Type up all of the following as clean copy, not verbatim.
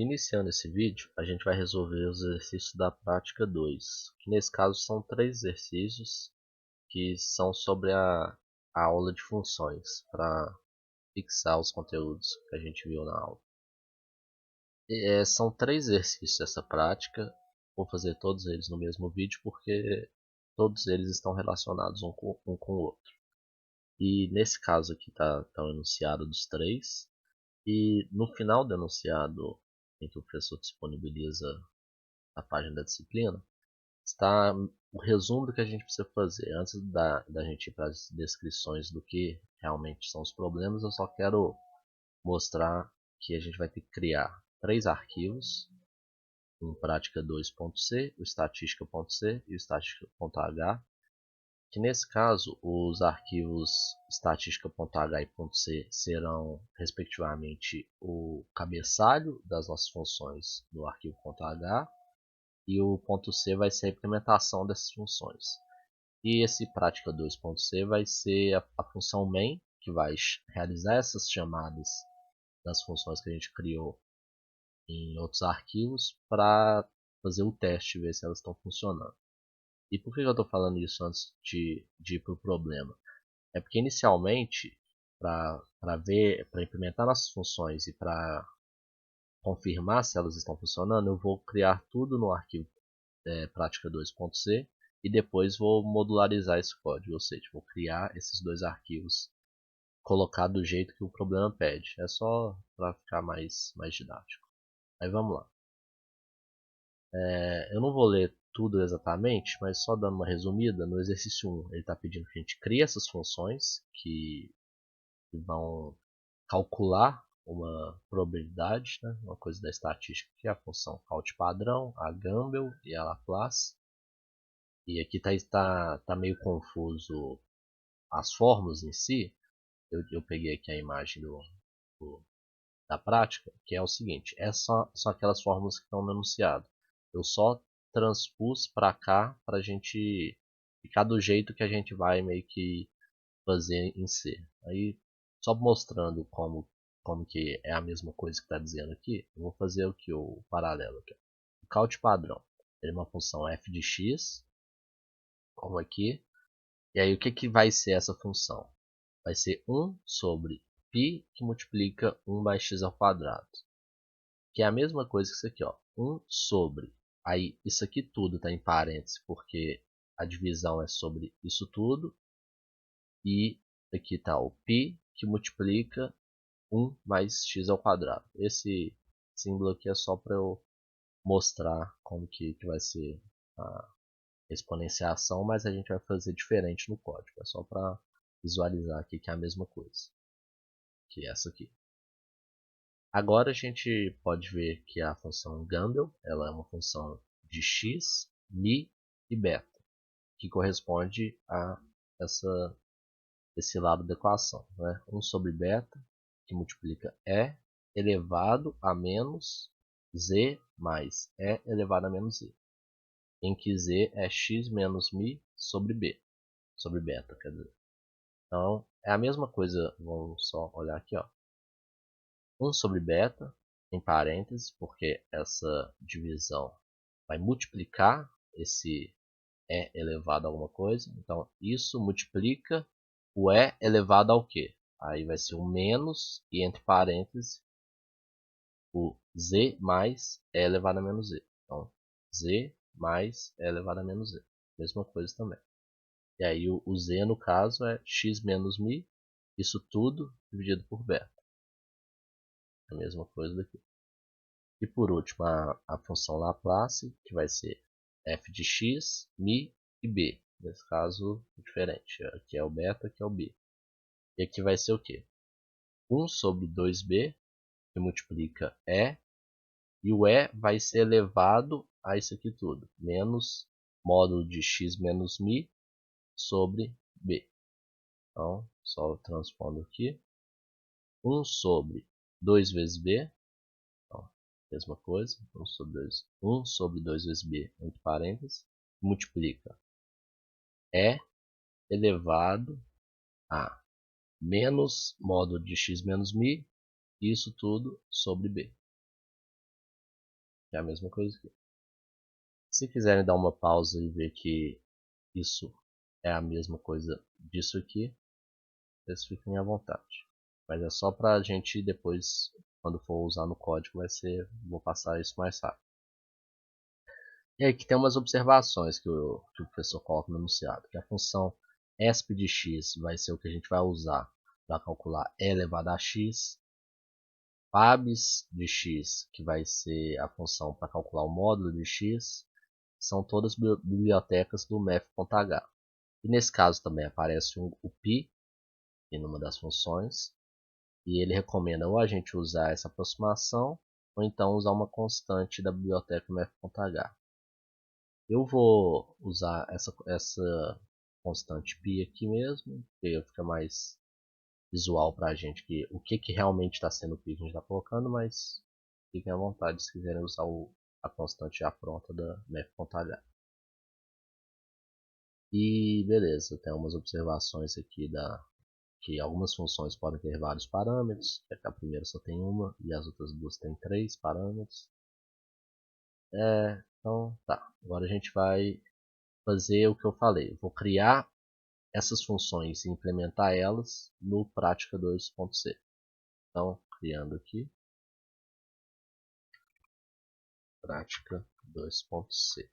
Iniciando esse vídeo, a gente vai resolver os exercícios da prática 2, que nesse caso são 3 exercícios que são sobre a aula de funções, para fixar os conteúdos que a gente viu na aula. São 3 exercícios dessa prática, vou fazer todos eles no mesmo vídeo porque todos eles estão relacionados um com o outro. E nesse caso aqui está o enunciado dos 3, e no final do enunciado em que o professor disponibiliza a página da disciplina, está o resumo do que a gente precisa fazer. Antes da gente ir para as descrições do que realmente são os problemas, eu só quero mostrar que a gente vai ter que criar 3 arquivos, um prática2.c, o estatística.c e o estatística.h, que nesse caso os arquivos estatística.h e .c serão respectivamente o cabeçalho das nossas funções no arquivo .h, e o .c vai ser a implementação dessas funções. E esse prática2.c vai ser a função main, que vai realizar essas chamadas das funções que a gente criou em outros arquivos para fazer o teste e ver se elas estão funcionando. E por que eu estou falando isso antes de ir para o problema? É porque inicialmente, para implementar nossas funções e para confirmar se elas estão funcionando, eu vou criar tudo no arquivo prática2.c e depois vou modularizar esse código, ou seja, vou criar esses 2 arquivos, colocar do jeito que o problema pede. É só para ficar mais didático. Aí vamos lá. Eu não vou ler tudo exatamente, mas só dando uma resumida, no exercício 1 ele está pedindo que a gente crie essas funções que vão calcular uma probabilidade, né? Uma coisa da estatística, que é a função count padrão, a Gamble e a Laplace. E aqui tá meio confuso as fórmulas em si. Eu peguei aqui a imagem da prática, que é o seguinte: são aquelas fórmulas que estão no enunciado. Eu só transpus para cá para a gente ficar do jeito que a gente vai meio que fazer em C. Aí, só mostrando como que é a mesma coisa que está dizendo aqui, eu vou fazer o paralelo aqui. O count padrão, ele é uma função f de x, como aqui. E aí o que vai ser essa função? Vai ser 1 sobre π que multiplica 1 mais x ao quadrado. Que é a mesma coisa que isso aqui, ó. 1 sobre. Aí isso aqui tudo está em parênteses porque a divisão é sobre isso tudo. E aqui está o π que multiplica 1 mais x ao quadrado. Esse símbolo aqui é só para eu mostrar como que vai ser a exponenciação, mas a gente vai fazer diferente no código. É só para visualizar aqui que é a mesma coisa, que é essa aqui. Agora a gente pode ver que a função Gamble, ela é uma função de x, mi e beta, que corresponde a esse lado da equação, né? 1 sobre beta, que multiplica e elevado a menos z mais e elevado a menos z, em que z é x menos mi sobre beta, quer dizer. Então, é a mesma coisa, vamos só olhar aqui, ó. 1 sobre beta, em parênteses, porque essa divisão vai multiplicar esse e elevado a alguma coisa. Então, isso multiplica o e elevado ao quê? Aí vai ser o menos, e entre parênteses, o z mais e elevado a menos z. Então, z mais e elevado a menos z. Mesma coisa também. E aí o z, no caso, é x menos mi, isso tudo dividido por beta. A mesma coisa daqui. E por último, a função Laplace, que vai ser f de x, mi e b. Nesse caso, diferente. Aqui é o beta, aqui é o b. E aqui vai ser o quê? 1 sobre 2b, que multiplica e o e vai ser elevado a isso aqui tudo, menos módulo de x menos mi sobre b. Então, só transpondo aqui. 1 sobre 2 vezes b, então, mesma coisa, 1 sobre 2 vezes b, entre parênteses, multiplica e elevado a menos módulo de x menos mi, isso tudo sobre b. que é a mesma coisa aqui. Se quiserem dar uma pausa e ver que isso é a mesma coisa disso aqui, vocês fiquem à vontade. Mas é só para a gente depois, quando for usar no código, vou passar isso mais rápido. E aí que tem umas observações que o professor coloca no enunciado, que a função esp de x vai ser o que a gente vai usar para calcular e elevado a x, pabs de x, que vai ser a função para calcular o módulo de x, são todas bibliotecas do math.h. E nesse caso também aparece o pi em uma das funções, e ele recomenda ou a gente usar essa aproximação ou então usar uma constante da biblioteca math.h. Eu vou usar essa constante π aqui mesmo, porque fica mais visual para a gente o que realmente está sendo o π que a gente está colocando, mas fiquem à vontade se quiserem usar a constante já pronta da math.h. E beleza, tem umas observações aqui que algumas funções podem ter vários parâmetros, a primeira só tem uma e as outras duas têm 3 parâmetros. Então tá, agora a gente vai fazer o que eu falei. Eu vou criar essas funções e implementar elas no prática 2.c. Então, criando aqui, prática 2.c.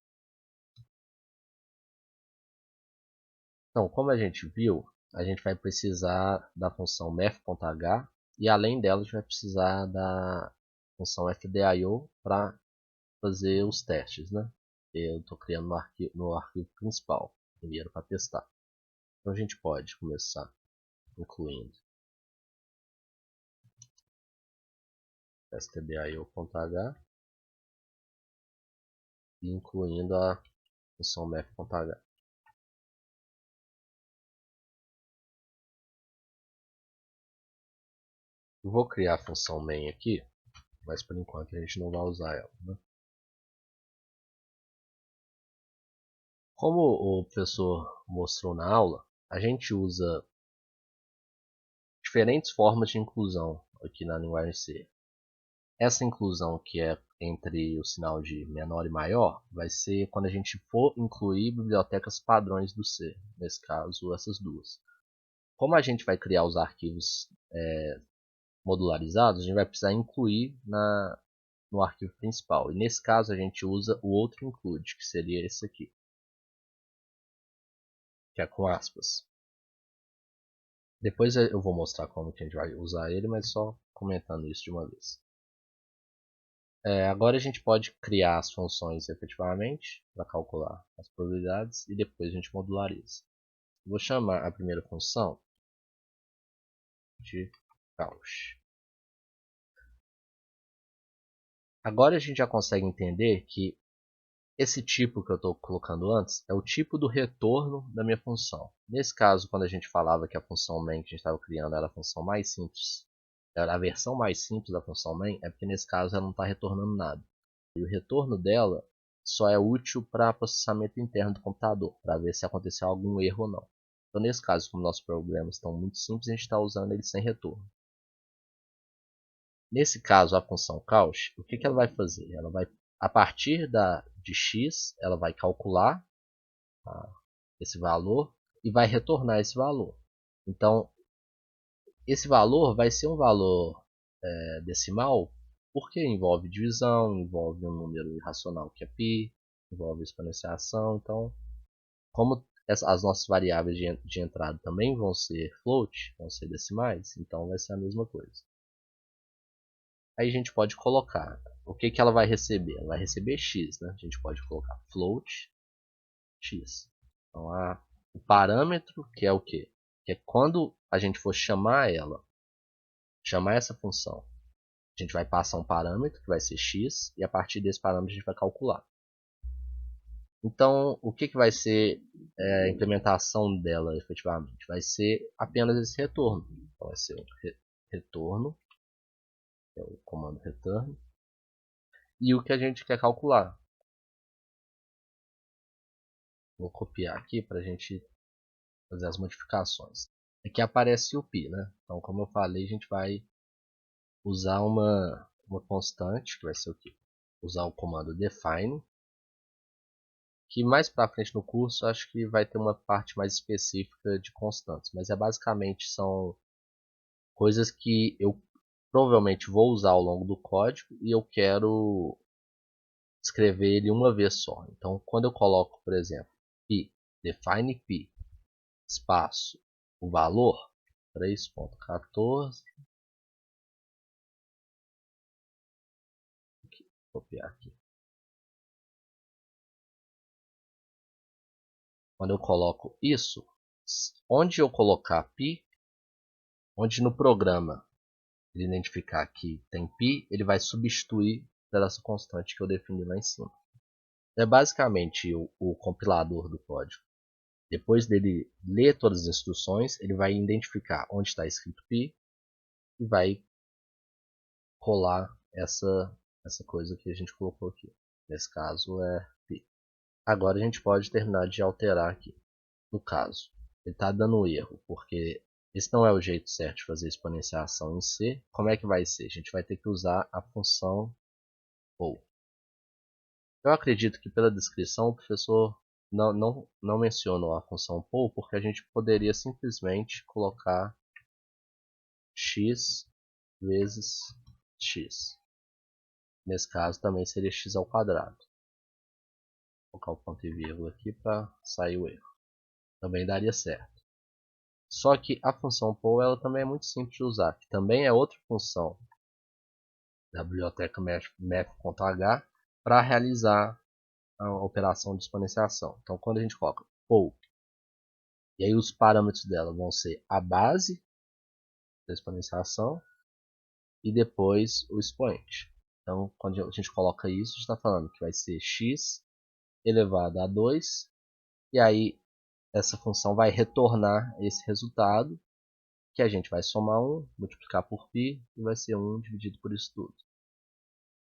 Então, como a gente viu, a gente vai precisar da função math.h e além dela a gente vai precisar da função fdio para fazer os testes, né? Eu estou criando no arquivo principal, primeiro para testar. Então a gente pode começar incluindo stdio.h e incluindo a função math.h. Eu vou criar a função main aqui, mas por enquanto a gente não vai usar ela, né? Como o professor mostrou na aula, a gente usa diferentes formas de inclusão aqui na linguagem C. Essa inclusão que é entre o sinal de menor e maior vai ser quando a gente for incluir bibliotecas padrões do C, nesse caso essas duas. Como a gente vai criar os arquivos modularizados, a gente vai precisar incluir no arquivo principal. E nesse caso a gente usa o outro include, que seria esse aqui, que é com aspas. Depois eu vou mostrar como que a gente vai usar ele, mas só comentando isso de uma vez. Agora a gente pode criar as funções efetivamente para calcular as probabilidades e depois a gente modulariza. Vou chamar a primeira função de Cauchy. Agora a gente já consegue entender que esse tipo que eu estou colocando antes é o tipo do retorno da minha função. Nesse caso, quando a gente falava que a função main que a gente estava criando era a função mais simples, era a versão mais simples da função main, é porque nesse caso ela não está retornando nada. E o retorno dela só é útil para processamento interno do computador, para ver se aconteceu algum erro ou não. Então, nesse caso, como nossos problemas estão muito simples, a gente está usando ele sem retorno. Nesse caso, a função Cauchy, o que ela vai fazer? Ela vai, a partir de x, ela vai calcular esse valor e vai retornar esse valor. Então, esse valor vai ser um valor decimal, porque envolve divisão, envolve um número irracional que é π, envolve exponenciação. Então, como as nossas variáveis de entrada também vão ser float, vão ser decimais, então vai ser a mesma coisa. Aí a gente pode colocar o que ela vai receber. Ela vai receber x, né? A gente pode colocar float x. Então o parâmetro que é o quê? Que é quando a gente for chamar essa função, a gente vai passar um parâmetro que vai ser x e a partir desse parâmetro a gente vai calcular. Então, o que vai ser a implementação dela efetivamente? Vai ser apenas esse retorno. Então, vai ser um retorno, que é o comando return, e o que a gente quer calcular. Vou copiar aqui para a gente fazer as modificações. Aqui aparece o π, né? Então, como eu falei, a gente vai usar uma constante, que vai ser o quê? usar o comando define, que mais para frente no curso acho que vai ter uma parte mais específica de constantes, mas basicamente são coisas que eu provavelmente vou usar ao longo do código e eu quero escrever ele uma vez só. Então, quando eu coloco, por exemplo, p, define p, espaço, o valor, 3.14, copiar aqui. Quando eu coloco isso, onde eu colocar pi, onde no programa ele identificar que tem pi, ele vai substituir pela essa constante que eu defini lá em cima. É basicamente o compilador do código. Depois dele ler todas as instruções, ele vai identificar onde está escrito pi e vai colar essa coisa que a gente colocou aqui. Nesse caso é pi. Agora a gente pode terminar de alterar aqui. No caso, ele está dando erro, porque esse não é o jeito certo de fazer exponenciação em C. Como é que vai ser? A gente vai ter que usar a função poll. Eu acredito que pela descrição o professor não mencionou a função poll, porque a gente poderia simplesmente colocar x vezes x. Nesse caso também seria x ao quadrado. Vou colocar o ponto e vírgula aqui para sair o erro. Também daria certo. Só que a função poll ela também é muito simples de usar, que também é outra função da biblioteca math.h para realizar a operação de exponenciação. Então, quando a gente coloca poll, e aí os parâmetros dela vão ser a base da exponenciação e depois o expoente. Então, quando a gente coloca isso, a gente está falando que vai ser x elevado a 2, e aí essa função vai retornar esse resultado, que a gente vai somar 1, multiplicar por π, e vai ser 1 dividido por isso tudo.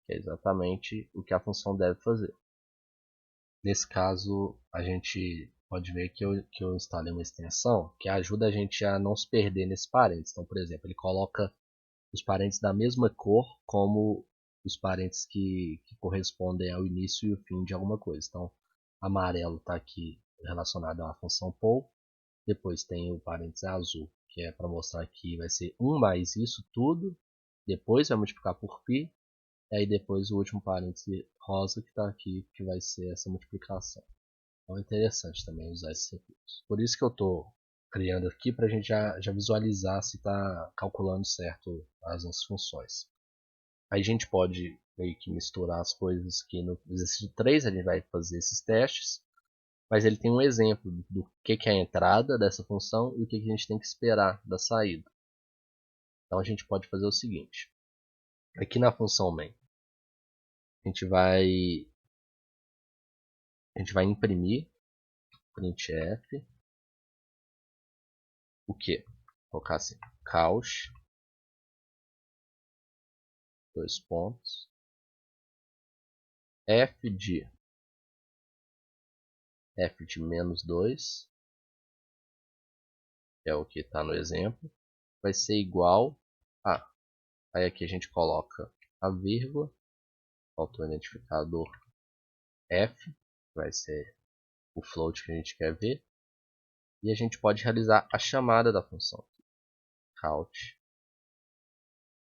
Que é exatamente o que a função deve fazer. Nesse caso, a gente pode ver que eu instalei uma extensão que ajuda a gente a não se perder nesses parênteses. Então, por exemplo, ele coloca os parênteses da mesma cor como os parênteses que correspondem ao início e o fim de alguma coisa. Então, amarelo está aqui relacionado à função poll. Depois tem o parênteses azul, que é para mostrar que vai ser 1 mais isso tudo. Depois vai multiplicar por π. E aí depois o último parêntese rosa que está aqui, que vai ser essa multiplicação. Então é interessante também usar esses recursos. Por isso que eu estou criando aqui para a gente já visualizar se está calculando certo as funções. Aí a gente pode meio que misturar as coisas que no exercício 3 a gente vai fazer esses testes, mas ele tem um exemplo do que é a entrada dessa função e o que a gente tem que esperar da saída. Então a gente pode fazer o seguinte. Aqui na função main, a gente vai imprimir printf o que? Vou colocar assim, count, dois pontos, f de menos 2, que é o que está no exemplo, vai ser igual a. Aí aqui a gente coloca a vírgula, faltou o identificador f, que vai ser o float que a gente quer ver, e a gente pode realizar a chamada da função, count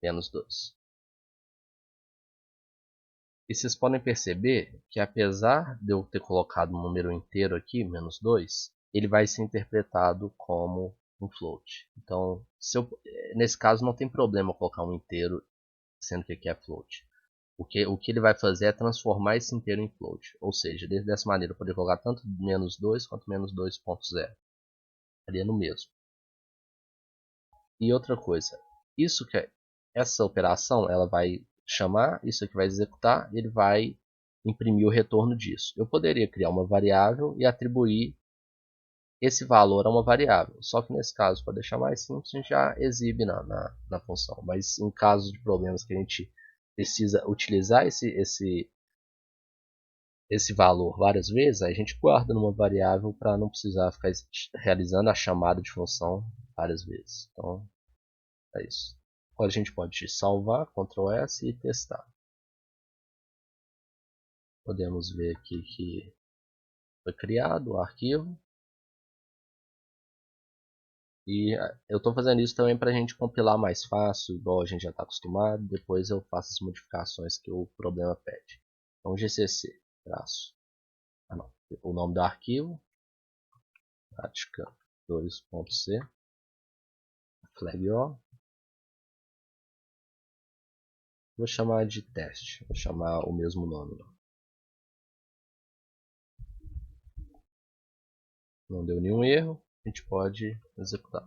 menos 2. E vocês podem perceber que apesar de eu ter colocado um número inteiro aqui, menos 2, ele vai ser interpretado como um float. Então, nesse caso não tem problema colocar um inteiro sendo que aqui é float. O que ele vai fazer é transformar esse inteiro em float. Ou seja, dessa maneira eu poderia colocar tanto menos 2 quanto menos 2.0. Estaria no mesmo. E outra coisa, essa operação ela vai chamar, isso aqui vai executar, e ele vai imprimir o retorno disso. Eu poderia criar uma variável e atribuir esse valor a uma variável. Só que nesse caso, para deixar mais simples, a gente já exibe na função. Mas em casos de problemas que a gente precisa utilizar esse valor várias vezes, aí a gente guarda numa variável para não precisar ficar realizando a chamada de função várias vezes. Então, é isso. Agora a gente pode salvar, Ctrl S e testar. Podemos ver aqui que foi criado o arquivo. E eu estou fazendo isso também para a gente compilar mais fácil, igual a gente já está acostumado. Depois eu faço as modificações que o problema pede. Então gcc, traço. Não, o nome do arquivo, prática 2.c, flag O. Vou chamar de teste, vou chamar o mesmo nome. Não deu nenhum erro, a gente pode executar.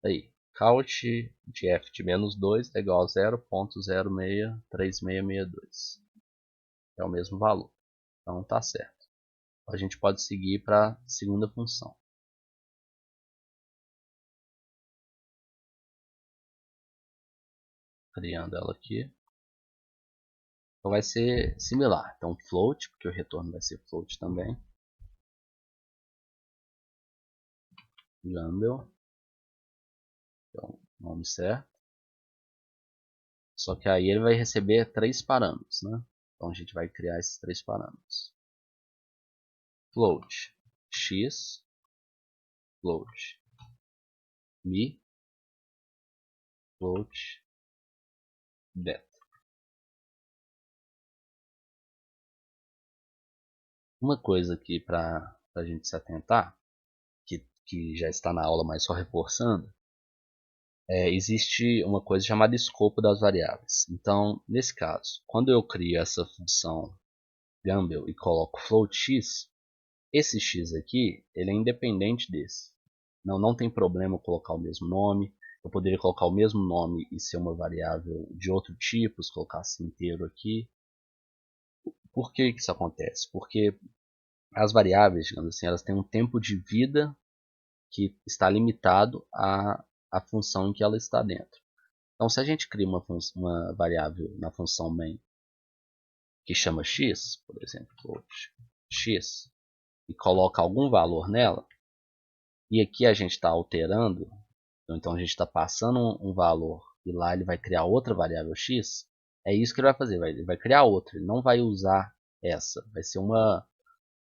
Aí, count de f de menos 2 é igual a 0.063662. É o mesmo valor. Então tá certo. A gente pode seguir para a segunda função. Criando ela aqui. Então vai ser similar. Então float, porque o retorno vai ser float também. Gamble. Então, nome certo. Só que aí ele vai receber 3 parâmetros, né? Então a gente vai criar esses 3 parâmetros. Float x, float mi, float beta. Uma coisa aqui para a gente se atentar, que já está na aula, mas só reforçando, existe uma coisa chamada escopo das variáveis. Então, nesse caso, quando eu crio essa função Gamble e coloco float x, esse x aqui ele é independente desse. Não tem problema eu colocar o mesmo nome. Eu poderia colocar o mesmo nome e ser uma variável de outro tipo, se colocasse inteiro aqui. Por que isso acontece? Porque as variáveis, digamos assim, elas têm um tempo de vida que está limitado à função em que ela está dentro. Então, se a gente cria uma variável na função main que chama x, por exemplo, x, e coloca algum valor nela, e aqui a gente está alterando, então a gente está passando um valor e lá ele vai criar outra variável x, é isso que ele vai fazer, ele vai criar outra, ele não vai usar essa, vai ser uma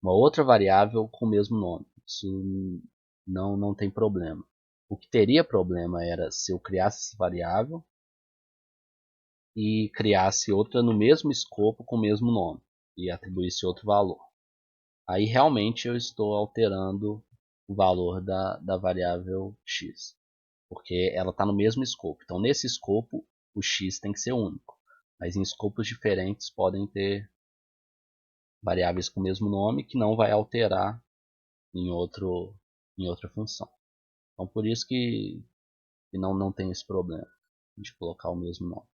outra variável com o mesmo nome. Isso não tem problema. O que teria problema era se eu criasse essa variável e criasse outra no mesmo escopo com o mesmo nome e atribuísse outro valor. Aí realmente eu estou alterando o valor da variável x, porque ela está no mesmo escopo. Então nesse escopo o x tem que ser único, mas em escopos diferentes podem ter variáveis com o mesmo nome que não vai alterar em outra função. Então por isso que não tem esse problema de colocar o mesmo nome.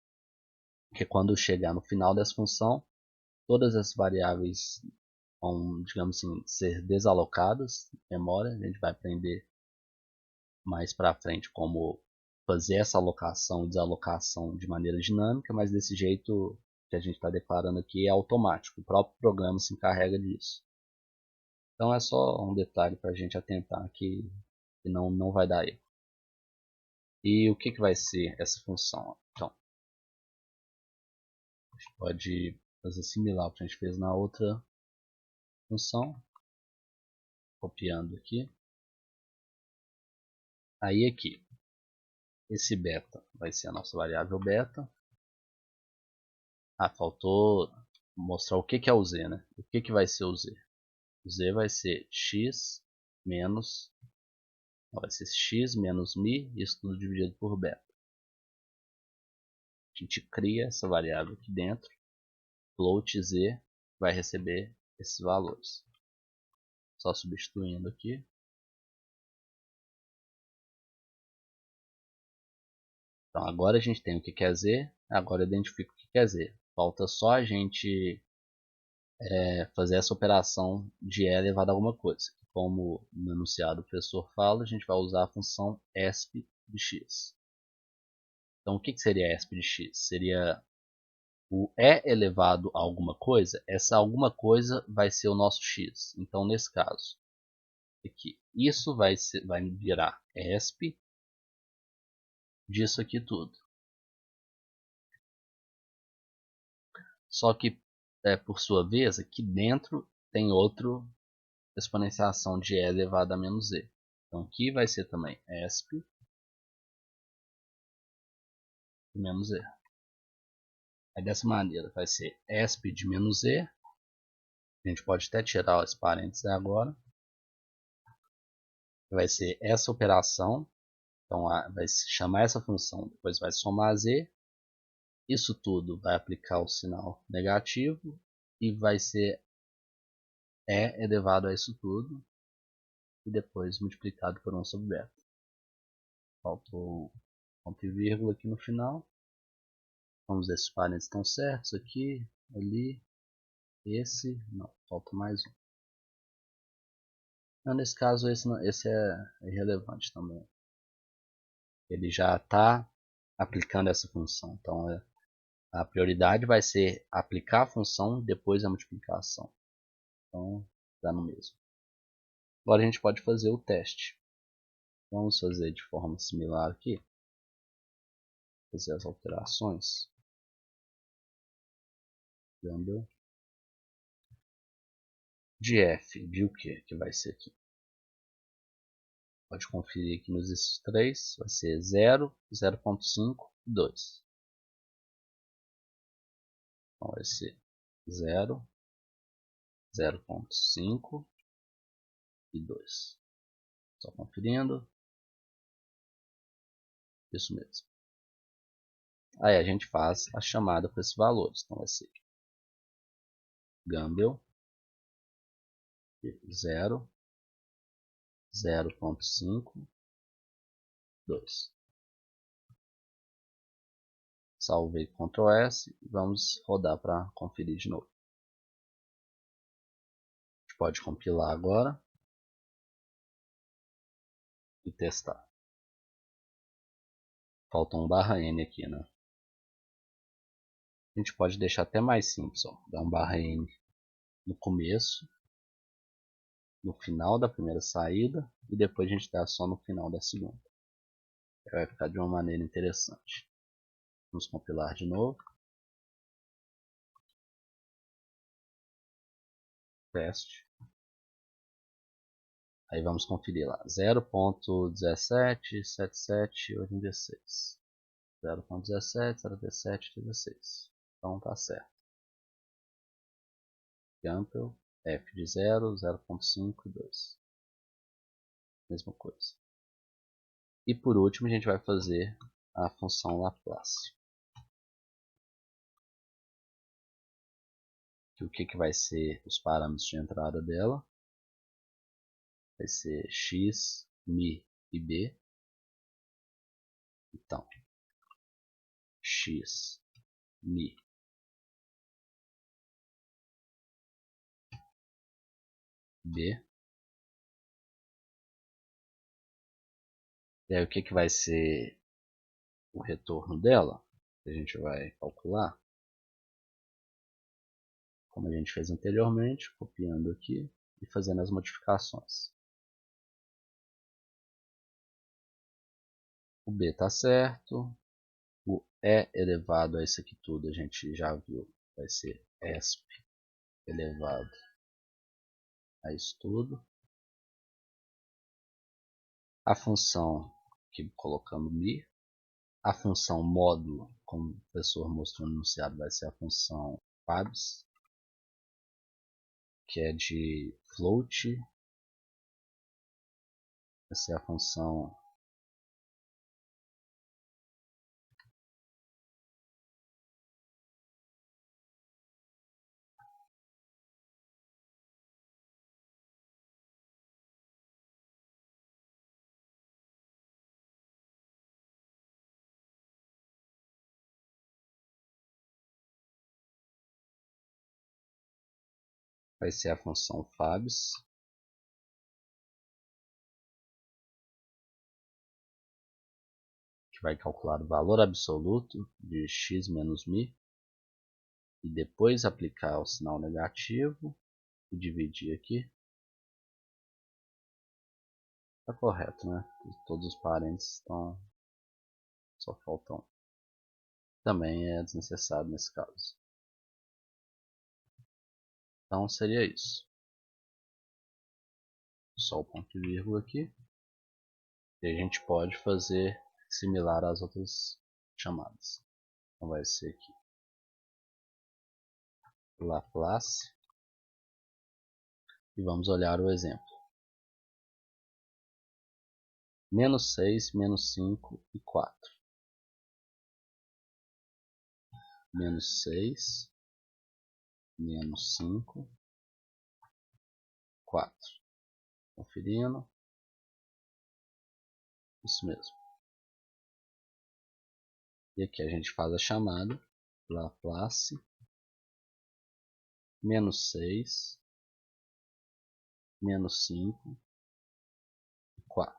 Porque quando chegar no final dessa função, todas as variáveis vão, digamos assim, ser desalocadas em memória. A gente vai aprender mais para frente como fazer essa alocação e desalocação de maneira dinâmica, mas desse jeito que a gente está declarando aqui é automático. O próprio programa se encarrega disso. Então é só um detalhe para a gente atentar que não vai dar erro. E o que vai ser essa função? Então, a gente pode fazer similar ao que a gente fez na outra função, copiando aqui. Aí aqui, esse beta vai ser a nossa variável beta. Faltou mostrar o que é o z, né? O que vai ser o z? O z vai ser x menos, vai ser x menos mi, isso tudo dividido por beta. A gente cria essa variável aqui dentro, float z vai receber esses valores. Só substituindo aqui. Então agora a gente tem o que quer z, agora identifica o que quer z. Falta só a gente fazer essa operação de E elevado a alguma coisa. Como no enunciado o professor fala, a gente vai usar a função esp de x. Então o que seria esp de x? Seria o E elevado a alguma coisa, essa alguma coisa vai ser o nosso x. Então nesse caso, aqui, isso vai virar esp disso aqui tudo. Só que, por sua vez, aqui dentro tem outro exponenciação de e elevado a menos e. Então aqui vai ser também esp de menos e. Aí dessa maneira vai ser esp de menos e. A gente pode até tirar os parênteses agora. Vai ser essa operação. Então vai chamar essa função, depois vai somar z. Isso tudo vai aplicar o sinal negativo e vai ser e elevado a isso tudo e depois multiplicado por 1 sobre beta. Faltou ponto e vírgula aqui no final. Vamos ver se os parênteses estão certos aqui, ali, esse, não, falta mais um. Não, nesse caso esse é irrelevante também. Ele já está aplicando essa função, então a prioridade vai ser aplicar a função depois a multiplicação. Então dá no mesmo. Agora a gente pode fazer o teste. Vamos fazer de forma similar aqui. Fazer as alterações. Lambda de f, de o que vai ser aqui? Pode conferir aqui nos esses três. Vai ser 0, 0.5 e 2. Então vai ser 0, 0.5 e 2. Só conferindo. Isso mesmo. Aí a gente faz a chamada para esses valores. Então vai ser Gamble 0, 0.5, 2. Salvei Ctrl S e vamos rodar para conferir de novo. A gente pode compilar agora e testar. Falta um /n aqui, né? A gente pode deixar até mais simples, ó. Dar um /n no começo, no final da primeira saída e depois a gente dá só no final da segunda. Vai ficar de uma maneira interessante. Vamos compilar de novo. Teste. Aí vamos conferir lá. 0.177786. 0.177786. Então tá certo. Gamble, f de 0, 0.5 e 2. Mesma coisa. E por último a gente vai fazer a função Laplace. O que vai ser os parâmetros de entrada dela? Vai ser x, mi e b. Então, x, mi, b. E aí o que vai ser o retorno dela? A gente vai calcular. Como a gente fez anteriormente, copiando aqui e fazendo as modificações. O b está certo. O e elevado a isso aqui tudo a gente já viu. Vai ser esp elevado a isso tudo. A função que colocando mi. A função módulo, como o professor mostrou no enunciado, vai ser a função fabs, que é de float. Vai ser a função vai ser a função fabs, que vai calcular o valor absoluto de x menos mi e depois aplicar o sinal negativo e dividir aqui. Está correto, né? Todos os parênteses estão, só faltam. Também é desnecessário nesse caso. Então seria isso. Só o ponto e vírgula aqui. E a gente pode fazer similar às outras chamadas. Então vai ser aqui Laplace. E vamos olhar o exemplo. Menos 6, menos 5 e 4. Menos 6, menos 5, 4. Conferindo. Isso mesmo. E aqui a gente faz a chamada Laplace menos 6, menos 5 e 4.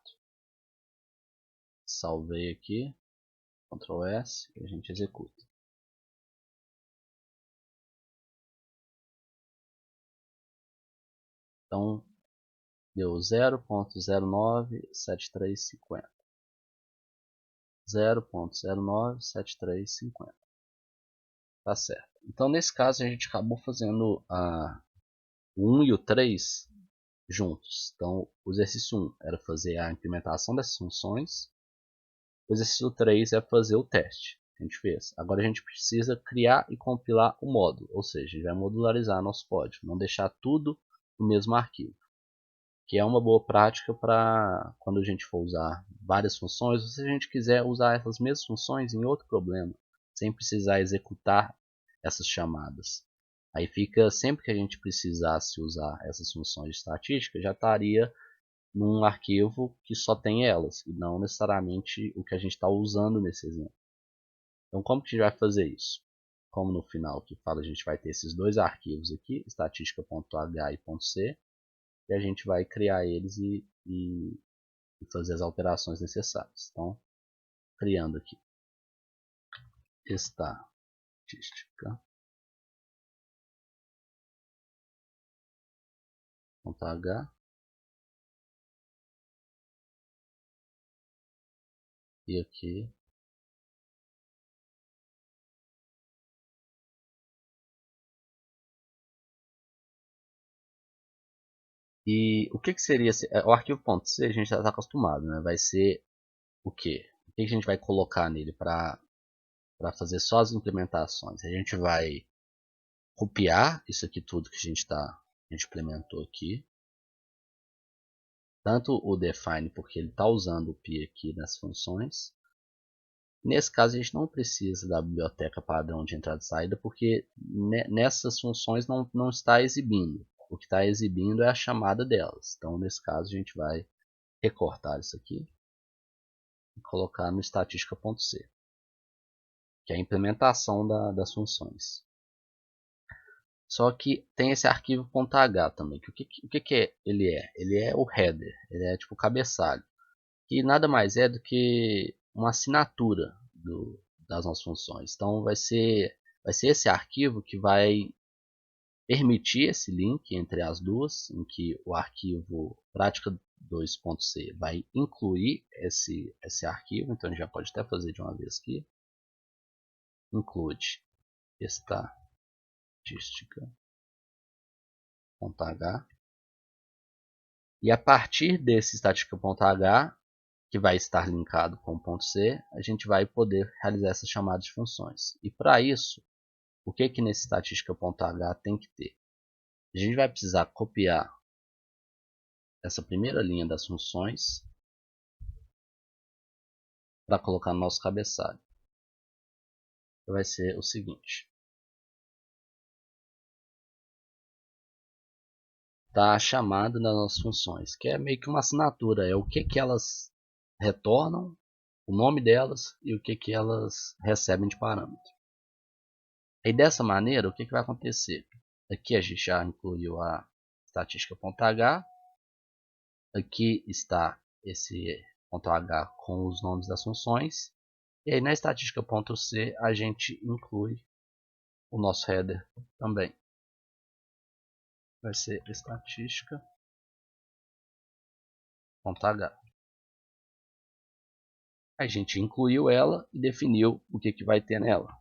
Salvei aqui, Ctrl S e a gente executa. Então deu 0.097350. 0.097350. Tá certo. Então nesse caso a gente acabou fazendo o 1 e o 3 juntos. Então o exercício 1 era fazer a implementação dessas funções. O exercício 3 é fazer o teste que a gente fez. Agora a gente precisa criar e compilar o módulo. Ou seja, a gente vai modularizar nosso código. Não deixar tudo no mesmo arquivo. Que é uma boa prática para quando a gente for usar várias funções, ou se a gente quiser usar essas mesmas funções em outro problema, sem precisar executar essas chamadas. Aí fica, sempre que a gente precisasse usar essas funções de estatística, já estaria num arquivo que só tem elas, e não necessariamente o que a gente está usando nesse exemplo. Então como que a gente vai fazer isso? Como no final que fala, a gente vai ter esses dois arquivos aqui, estatística.h e .c, e a gente vai criar eles e fazer as alterações necessárias. Então, criando aqui estatística.h e aqui e o que seria o arquivo .c? A gente já está acostumado, né? Vai ser o que? O que a gente vai colocar nele para fazer só as implementações? A gente vai copiar isso aqui tudo que a gente implementou aqui, tanto o define porque ele está usando o pi aqui nas funções. Nesse caso a gente não precisa da biblioteca padrão de entrada e saída porque nessas funções não está exibindo. O que está exibindo é a chamada delas. Então nesse caso a gente vai recortar isso aqui e colocar no estatística.c, que é a implementação das funções. Só que tem esse arquivo .h também. Que o que ele é? Ele é o header, ele é tipo o cabeçalho. Que nada mais é do que uma assinatura das nossas funções. Então vai ser esse arquivo que vai permitir esse link entre as duas, em que o arquivo prática2.c vai incluir esse arquivo. Então a gente já pode até fazer de uma vez aqui. Include estatística.h e a partir desse estatística.h, que vai estar linkado com o .c, a gente vai poder realizar essas chamadas de funções. E para isso, o que nesse estatística.h tem que ter? A gente vai precisar copiar essa primeira linha das funções para colocar no nosso cabeçalho. Vai ser o seguinte. Tá a chamada das nossas funções, que é meio que uma assinatura, é o que elas retornam, o nome delas e o que elas recebem de parâmetro. E dessa maneira, o que vai acontecer? Aqui a gente já incluiu a estatística.h, aqui está esse .h com os nomes das funções, e aí na estatística.c a gente inclui o nosso header também. Vai ser estatística.h. A gente incluiu ela e definiu o que vai ter nela.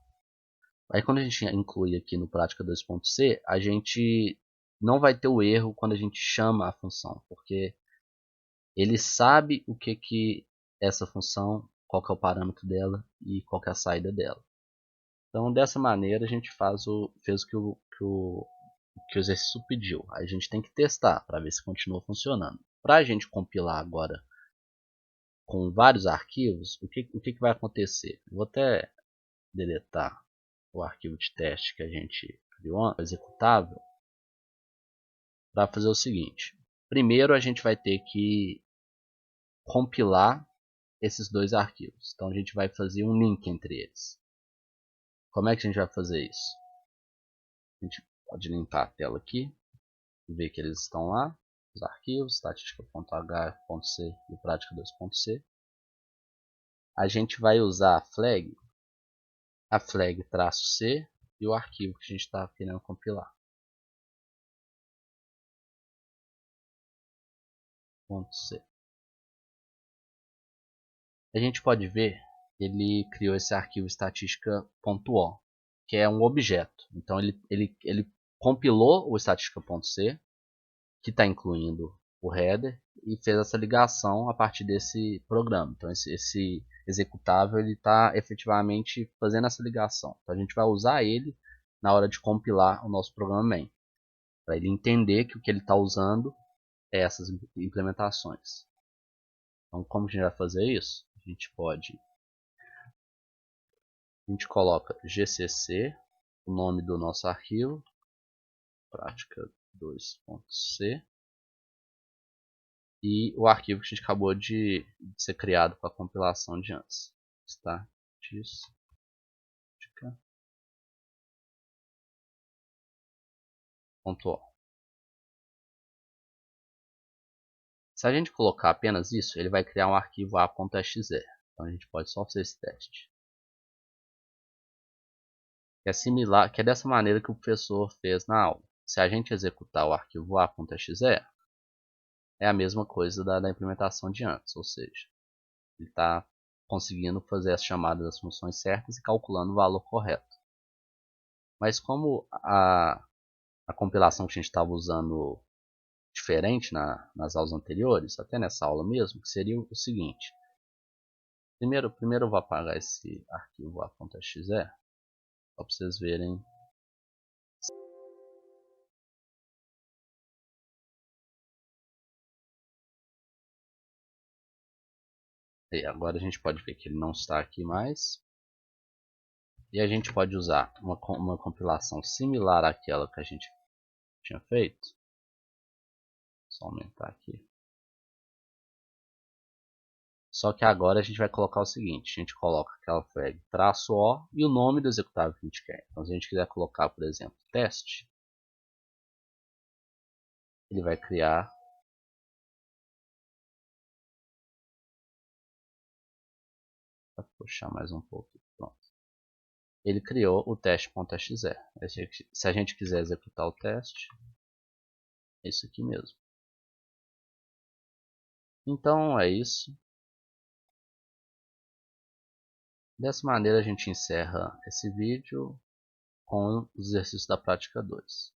Aí quando a gente inclui aqui no prática2.c, a gente não vai ter o erro quando a gente chama a função, porque ele sabe o que essa função, qual que é o parâmetro dela e qual que é a saída dela. Então, dessa maneira, a gente fez o que o exercício pediu. A gente tem que testar para ver se continua funcionando. Para a gente compilar agora com vários arquivos, o que vai acontecer? Eu vou até deletar o arquivo de teste que a gente criou, executável, para fazer o seguinte. Primeiro, a gente vai ter que compilar esses dois arquivos. Então, a gente vai fazer um link entre eles. Como é que a gente vai fazer isso? A gente pode limpar a tela aqui, ver que eles estão lá, os arquivos, estatística.h.c e prática2.c. A gente vai usar a flag -c e o arquivo que a gente está querendo compilar. .c. A gente pode ver que ele criou esse arquivo estatística.o, que é um objeto. Então ele compilou o estatística.c, que está incluindo o header, e fez essa ligação a partir desse programa. Então esse executável está efetivamente fazendo essa ligação. Então a gente vai usar ele na hora de compilar o nosso programa main, para ele entender que o que ele está usando é essas implementações. Então como a gente vai fazer isso? A gente coloca gcc, o nome do nosso arquivo, prática2.c, e o arquivo que a gente acabou de ser criado com a compilação de antes. Estatística.o. Se a gente colocar apenas isso, ele vai criar um arquivo a.exe. Então a gente pode só fazer esse teste. Que é similar, que é dessa maneira que o professor fez na aula. Se a gente executar o arquivo a.exe, é a mesma coisa da implementação de antes, ou seja, ele está conseguindo fazer as chamadas das funções certas e calculando o valor correto. Mas como a compilação que a gente estava usando diferente nas aulas anteriores, até nessa aula mesmo, que seria o seguinte. Primeiro eu vou apagar esse arquivo a.exe, só para vocês verem. E agora a gente pode ver que ele não está aqui mais. E a gente pode usar uma compilação similar àquela que a gente tinha feito. Só aumentar aqui. Só que agora a gente vai colocar o seguinte. A gente coloca aquela flag -o e o nome do executável que a gente quer. Então se a gente quiser colocar, por exemplo, teste, ele vai criar Vou puxar mais um pouco. Pronto. Ele criou o teste.exe. Se a gente quiser executar o teste, é isso aqui mesmo. Então é isso. Dessa maneira a gente encerra esse vídeo com os exercícios da prática 2.